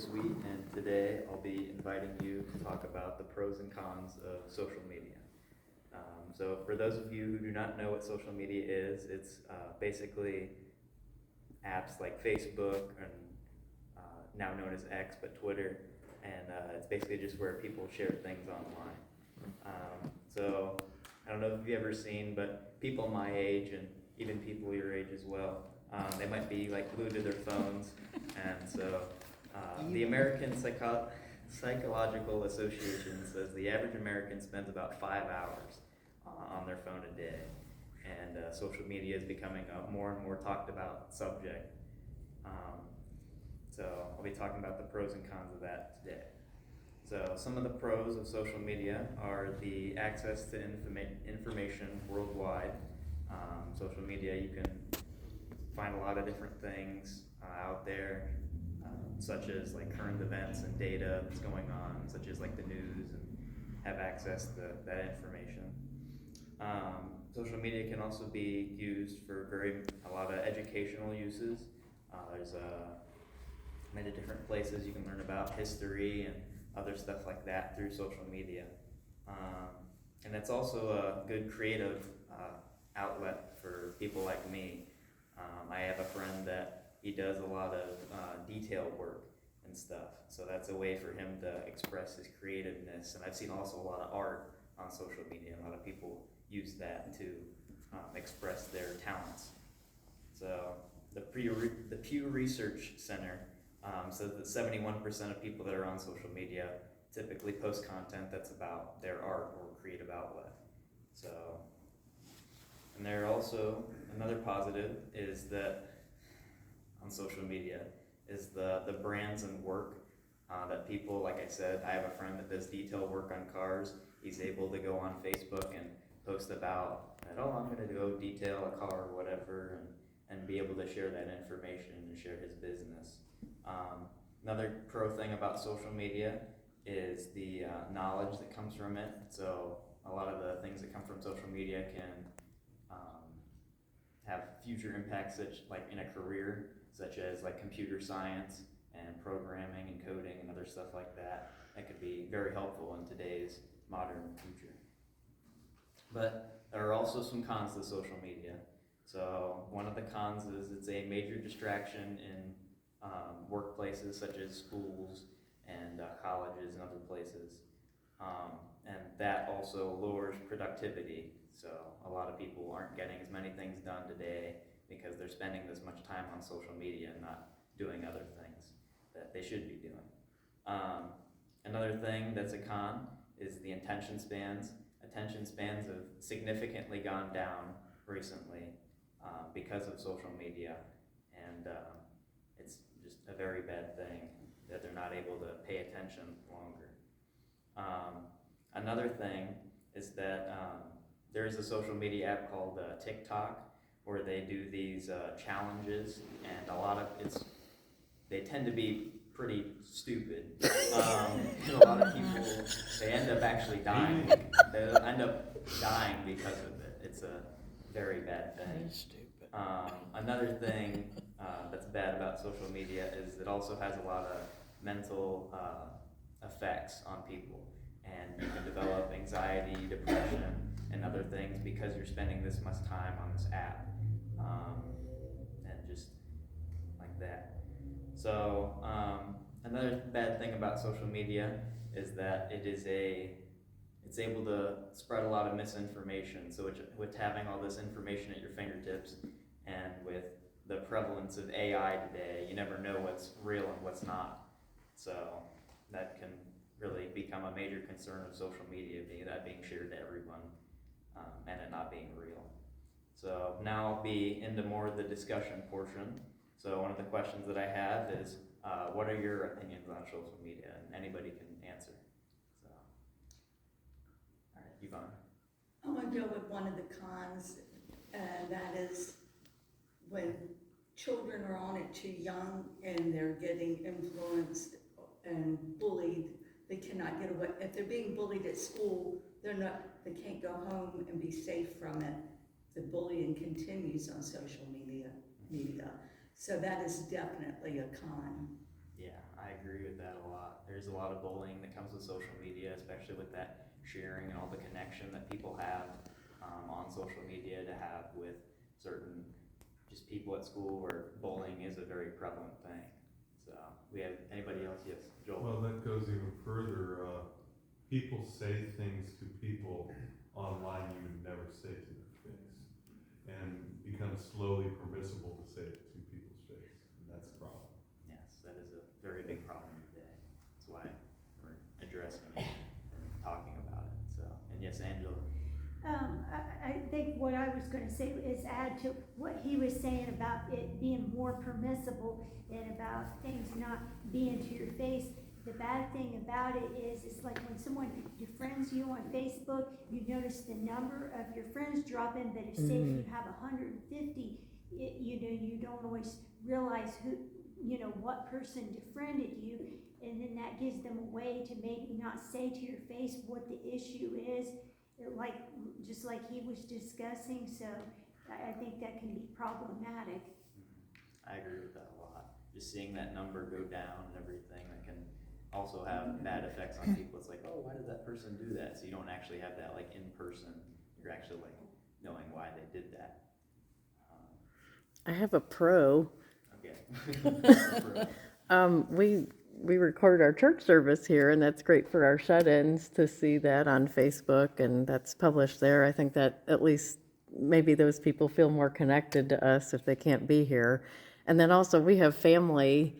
Sweet, and today I'll be inviting you to talk about the pros and cons of social media. So, for those of you who do not know what social media is, it's basically apps like Facebook and now known as X, but Twitter, and it's basically just where people share things online. So, I don't know if you've ever seen, but people my age and even people your age as well, they might be like glued to their phones, and so the American Psychological Association says the average American spends about 5 hours on their phone a day, and social media is becoming a more and more talked about subject. Um, so I'll be talking about the pros and cons of that today. So some of the pros of social media are the access to information worldwide. Social media, you can find a lot of different things out there, such as like current events and data that's going on, such as like the news, and have access to that information. Social media can also be used for a lot of educational uses. There's many different places you can learn about history and other stuff like that through social media. And it's also a good creative outlet for people like me. I have a friend that he does a lot of detail work and stuff, so that's a way for him to express his creativeness. And I've seen also a lot of art on social media. A lot of people use that to express their talents. So the Pew Research Center says that 71% of people that are on social media typically post content that's about their art or creative outlet. So, and there also, another positive is that on social media is the brands and work that people, like I said, I have a friend that does detail work on cars. He's able to go on Facebook and post about, I'm going to go detail a car or whatever, and be able to share that information and share his business. Another pro thing about social media is the knowledge that comes from it. So a lot of the things that come from social media can have future impacts, such like in a career, such as like computer science and programming and coding and other stuff like that. That could be very helpful in today's modern future. But there are also some cons to social media. So one of the cons is it's a major distraction in workplaces such as schools and colleges and other places. And that also lowers productivity. So a lot of people aren't getting as many things done today because they're spending this much time on social media and not doing other things that they should be doing. Another thing that's a con is the attention spans. Attention spans have significantly gone down recently because of social media, and it's just a very bad thing that they're not able to pay attention longer. Another thing is that there is a social media app called TikTok, where they do these challenges, and they tend to be pretty stupid. And a lot of people, they end up actually dying. They end up dying because of it. It's a very bad thing. Another thing that's bad about social media is it also has a lot of mental effects on people, and you can develop anxiety, depression, and other things because you're spending this much time on this app, and just like that. So another bad thing about social media is that it's able to spread a lot of misinformation. So with having all this information at your fingertips, and with the prevalence of AI today, you never know what's real and what's not. So that can really become a major concern of social media, being shared to everyone, and it not being real. So now I'll be into more of the discussion portion. So one of the questions that I have is, what are your opinions on social media? And anybody can answer. So, all right, Yvonne. I'm going to go with one of the cons, and that is when children are on it too young and they're getting influenced and bullied, they cannot get away. If they're being bullied at school, they can't go home and be safe from it. The bullying continues on social media. So that is definitely a con. Yeah, I agree with that a lot. There's a lot of bullying that comes with social media, especially with that sharing and all the connection that people have on social media to have with certain just people at school where bullying is a very prevalent thing. So we have anybody else? Yes, Joel. Well, that goes even further. People say things to people online you would never say to their face, and becomes slowly permissible to say it to people's face, and that's a problem. Yes, that is a very big problem today. That's why we're addressing it and talking about it. So, and yes, Angela. I think what I was gonna say is add to what he was saying about it being more permissible and about things not being to your face. The bad thing about it is, it's like when someone befriends you on Facebook, you notice the number of your friends dropping, but if say if you have 150, you don't always realize who, what person befriended you, and then that gives them a way to maybe not say to your face what the issue is. Just like he was discussing, so I think that can be problematic. I agree with that a lot. Just seeing that number go down and everything, that can also have bad effects on people. It's like, oh, why did that person do that? So you don't actually have that like in person. You're actually like knowing why they did that. I have a pro. Okay. We record our church service here, and that's great for our shut-ins to see that on Facebook, and that's published there. I think that at least maybe those people feel more connected to us if they can't be here. And then also we have family,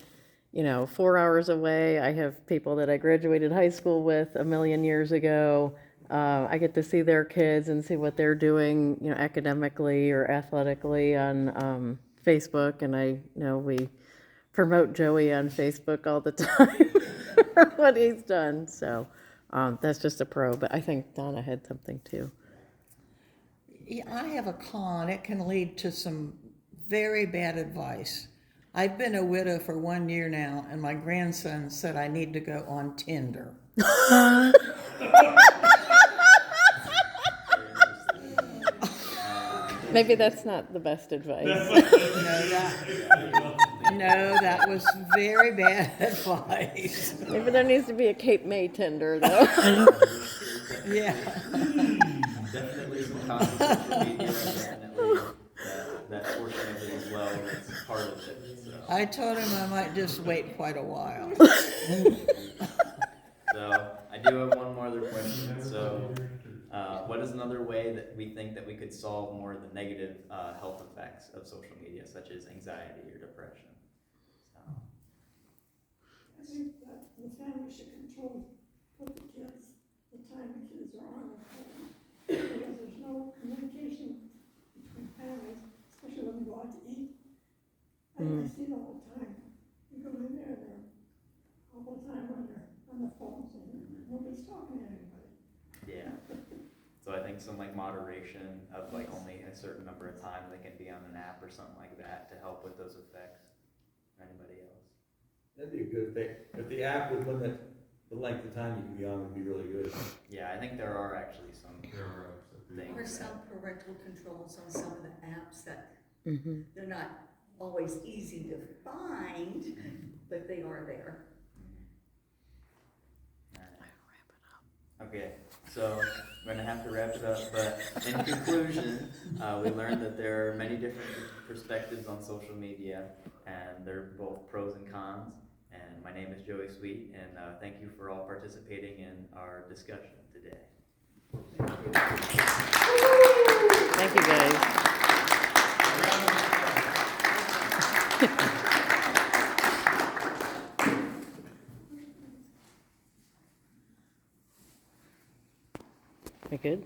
4 hours away. I have people that I graduated high school with a million years ago. I get to see their kids and see what they're doing, academically or athletically on Facebook, and we promote Joey on Facebook all the time for what he's done. So that's just a pro, but I think Donna had something too. Yeah, I have a con. It can lead to some very bad advice. I've been a widow for 1 year now, and my grandson said I need to go on Tinder. Maybe that's not the best advice. No, that was very bad advice. Maybe there needs to be a Cape May Tinder, though. Yeah. Definitely some cons of social media, definitely that portion of it as well, that's part of it. So. I told him I might just wait quite a while. So I do have one more other question. So what is another way that we think that we could solve more of the negative health effects of social media, such as anxiety or depression? So. I think that the family should control what the time the kids are on the phone. Because there's no communication between families, especially when we go out to eat. I see the whole time. You go in there, they're all the time on the phones, and nobody's talking to anybody. Yeah. So I think some like moderation of like only a certain number of times they can be on an app or something like that to help with those effects. Anybody else? That'd be a good thing. If the app would limit the length of time you can be on, would be really good. Yeah, I think there are actually some There are apps that do things. Or that- some parental controls on some of the apps that Mm-hmm. they're not always easy to find, but they are there. Okay, so we're gonna have to wrap it up, but in conclusion, we learned that there are many different perspectives on social media, and they're both pros and cons. And my name is Joey Sweet, and thank you for all participating in our discussion today. Thank you, guys. We good?